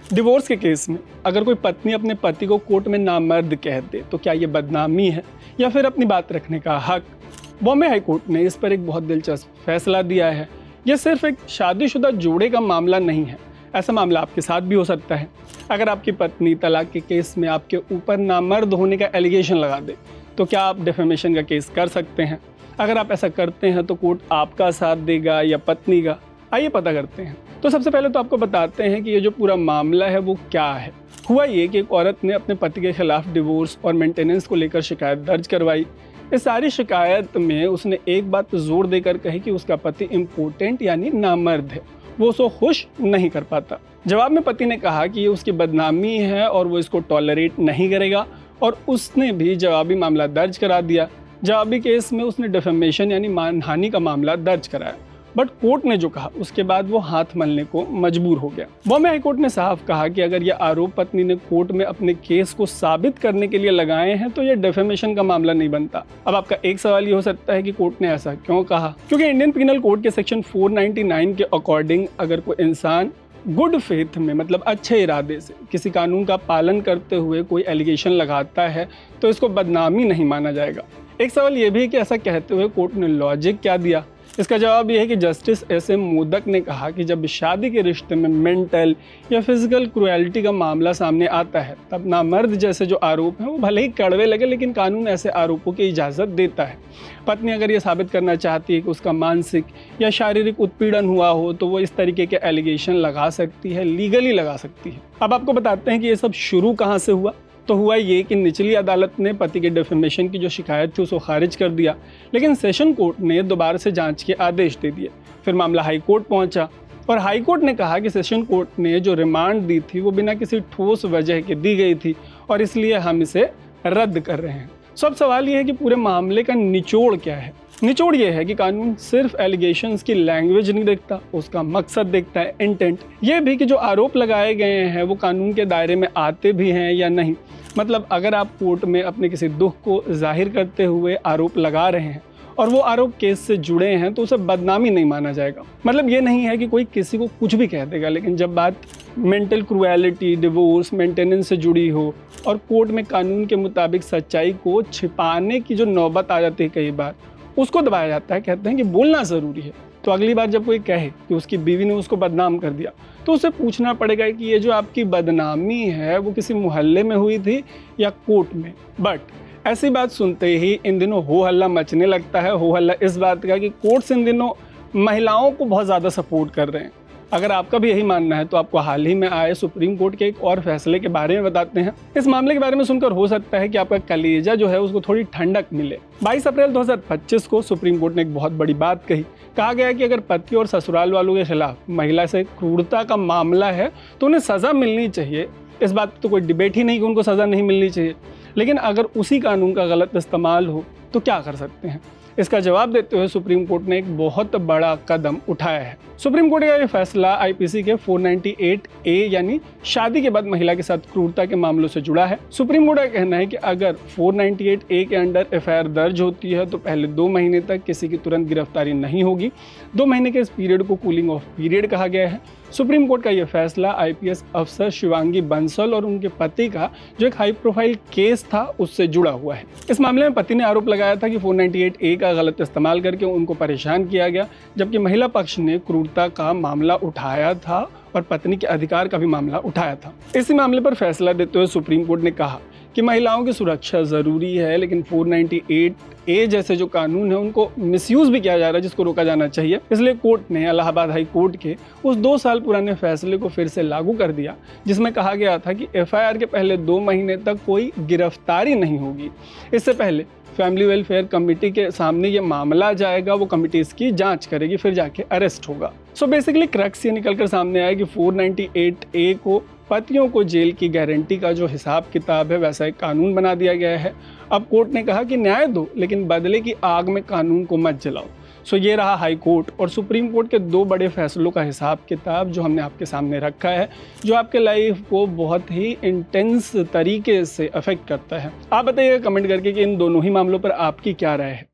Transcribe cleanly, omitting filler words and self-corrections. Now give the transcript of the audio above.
Divorce के case में अगर कोई पत्नी अपने पति को कोर्ट में नामर्द कह दे तो क्या ये बदनामी है या फिर अपनी बात रखने का हक? बॉम्बे हाई कोर्ट ने इस पर एक बहुत दिलचस्प फैसला दिया है। यह सिर्फ एक शादीशुदा जोड़े का मामला नहीं है, ऐसा मामला आपके साथ भी हो सकता है। अगर आपकी पत्नी तलाक के केस में आपके ऊपर नामर्द होने का एलिगेशन लगा दे तो क्या आप डिफेमेशन का केस कर सकते हैं? अगर आप ऐसा करते हैं तो कोर्ट आपका साथ देगा या पत्नी का? आइए पता करते हैं। तो सबसे पहले तो आपको बताते हैं कि ये जो पूरा मामला है वो क्या है। हुआ ये कि एक औरत ने अपने पति के खिलाफ डिवोर्स और मेंटेनेंस को लेकर शिकायत दर्ज करवाई। इस सारी शिकायत में उसने एक बात पर जोर देकर कही कि उसका पति इम्पोर्टेंट यानी नामर्द है, वो उसको खुश नहीं कर पाता। जवाब में पति ने कहा कि ये उसकी बदनामी है और वो इसको टॉलरेट नहीं करेगा, और उसने भी जवाबी मामला दर्ज करा दिया। जवाबी केस में उसने डिफेमेशन यानी मानहानि का मामला दर्ज कराया, बट कोर्ट ने जो कहा उसके बाद वो हाथ मलने को मजबूर हो गया। बॉम्बे हाई कोर्ट ने साफ कहा कि अगर ये आरोप पत्नी ने कोर्ट में अपने केस को साबित करने के लिए लगाए हैं तो ये डिफेमेशन का मामला नहीं बनता। अब आपका एक सवाल ये हो सकता है कि कोर्ट ने ऐसा क्यों कहा? क्योंकि इंडियन पीनल कोड के सेक्शन 499 के अकॉर्डिंग अगर कोई इंसान गुड फेथ में, मतलब अच्छे इरादे से किसी कानून का पालन करते हुए कोई एलिगेशन लगाता है तो इसको बदनामी नहीं माना जाएगा। एक सवाल ये भी है कि ऐसा कहते हुए कोर्ट ने लॉजिक क्या दिया? इसका जवाब यह है कि जस्टिस एस.एम. मोदक ने कहा कि जब शादी के रिश्ते में मेंटल या फिजिकल क्रुएलिटी का मामला सामने आता है तब नामर्द जैसे जो आरोप हैं वो भले ही कड़वे लगे, लेकिन कानून ऐसे आरोपों की इजाज़त देता है। पत्नी अगर ये साबित करना चाहती है कि उसका मानसिक या शारीरिक उत्पीड़न हुआ हो तो वो इस तरीके के एलिगेशन लगा सकती है, लीगली लगा सकती है। अब आपको बताते हैं कि ये सब शुरू कहाँ से हुआ। तो हुआ ये कि निचली अदालत ने पति के डिफेमेशन की जो शिकायत थी उसको खारिज कर दिया, लेकिन सेशन कोर्ट ने दोबारा से जांच के आदेश दे दिए। फिर मामला हाई कोर्ट पहुंचा और हाई कोर्ट ने कहा कि सेशन कोर्ट ने जो रिमांड दी थी वो बिना किसी ठोस वजह के दी गई थी और इसलिए हम इसे रद्द कर रहे हैं। सब सवाल ये है कि पूरे मामले का निचोड़ क्या है। निचोड़ ये है कि कानून सिर्फ एलिगेशंस की लैंग्वेज नहीं देखता, उसका मकसद देखता है, इंटेंट। ये भी कि जो आरोप लगाए गए हैं वो कानून के दायरे में आते भी हैं या नहीं। मतलब अगर आप कोर्ट में अपने किसी दुख को जाहिर करते हुए आरोप लगा रहे हैं और वो आरोप केस से जुड़े हैं तो उसे बदनामी नहीं माना जाएगा। मतलब ये नहीं है कि कोई किसी को कुछ भी कह देगा, लेकिन जब बात मेंटल क्रुएलिटी, डिवोर्स, मेंटेनेंस से जुड़ी हो और कोर्ट में कानून के मुताबिक सच्चाई को छिपाने की जो नौबत आ जाती है कई बार, उसको दबाया जाता है। कहते हैं कि बोलना ज़रूरी है। तो अगली बार जब कोई कहे कि उसकी बीवी ने उसको बदनाम कर दिया तो उसे पूछना पड़ेगा कि ये जो आपकी बदनामी है वो किसी मोहल्ले में हुई थी या कोर्ट में। बट ऐसी बात सुनते ही इन दिनों हो हल्ला मचने लगता है। हो हल्ला इस बात का कि कोर्ट्स इन दिनों महिलाओं को बहुत ज़्यादा सपोर्ट कर रहे हैं। अगर आपका भी यही मानना है तो आपको हाल ही में आए सुप्रीम कोर्ट के एक और फैसले के बारे में बताते हैं। इस मामले के बारे में सुनकर हो सकता है कि आपका कलेजा जो है उसको थोड़ी ठंडक मिले। 22 अप्रैल 2025 को सुप्रीम कोर्ट ने एक बहुत बड़ी बात कही। कहा गया कि अगर पति और ससुराल वालों के खिलाफ महिला से क्रूरता का मामला है तो उन्हें सज़ा मिलनी चाहिए। इस बात पर तो कोई डिबेट ही नहीं कि उनको सज़ा नहीं मिलनी चाहिए, लेकिन अगर उसी कानून का गलत इस्तेमाल हो तो क्या कर सकते हैं? इसका जवाब देते हुए सुप्रीम कोर्ट ने एक बहुत बड़ा कदम उठाया है। सुप्रीम कोर्ट का ये फैसला आईपीसी के 498A यानी शादी के बाद महिला के साथ क्रूरता के मामलों से जुड़ा है। सुप्रीम कोर्ट का कहना है कि अगर 498A के अंडर एफआईआर दर्ज होती है तो पहले 2 महीने तक किसी की तुरंत गिरफ्तारी नहीं होगी। 2 महीने के इस पीरियड को कूलिंग ऑफ पीरियड कहा गया है। सुप्रीम कोर्ट का यह फैसला आईपीएस अफसर शिवांगी बंसल और उनके पति का जो एक हाई प्रोफाइल केस था उससे जुड़ा हुआ है। इस मामले में पति ने आरोप लगाया था कि 498A का गलत इस्तेमाल करके उनको परेशान किया गया, जबकि महिला पक्ष ने क्रूरता का मामला उठाया था और पत्नी के अधिकार का भी मामला उठाया था। इसी मामले पर फैसला देते हुए सुप्रीम कोर्ट ने कहा कि महिलाओं की सुरक्षा ज़रूरी है, लेकिन 498A जैसे जो कानून है उनको मिसयूज़ भी किया जा रहा है, जिसको रोका जाना चाहिए। इसलिए कोर्ट ने इलाहाबाद हाई कोर्ट के उस 2 साल पुराने फैसले को फिर से लागू कर दिया, जिसमें कहा गया था कि एफआईआर के पहले 2 महीने तक कोई गिरफ्तारी नहीं होगी। इससे पहले फैमिली वेलफेयर कमेटी के सामने ये मामला जाएगा, वो कमेटी इसकी जांच करेगी, फिर जाके अरेस्ट होगा। सो बेसिकली क्रक्स ये निकल कर सामने आया कि 498A को पतियों को जेल की गारंटी का जो हिसाब किताब है वैसा एक कानून बना दिया गया है। अब कोर्ट ने कहा कि न्याय दो, लेकिन बदले की आग में कानून को मत जलाओ। सो ये रहा हाई कोर्ट और सुप्रीम कोर्ट के 2 बड़े फैसलों का हिसाब किताब जो हमने आपके सामने रखा है, जो आपके लाइफ को बहुत ही इंटेंस तरीके से अफेक्ट करता है। आप बताइएगा कमेंट करके कि इन दोनों ही मामलों पर आपकी क्या राय है।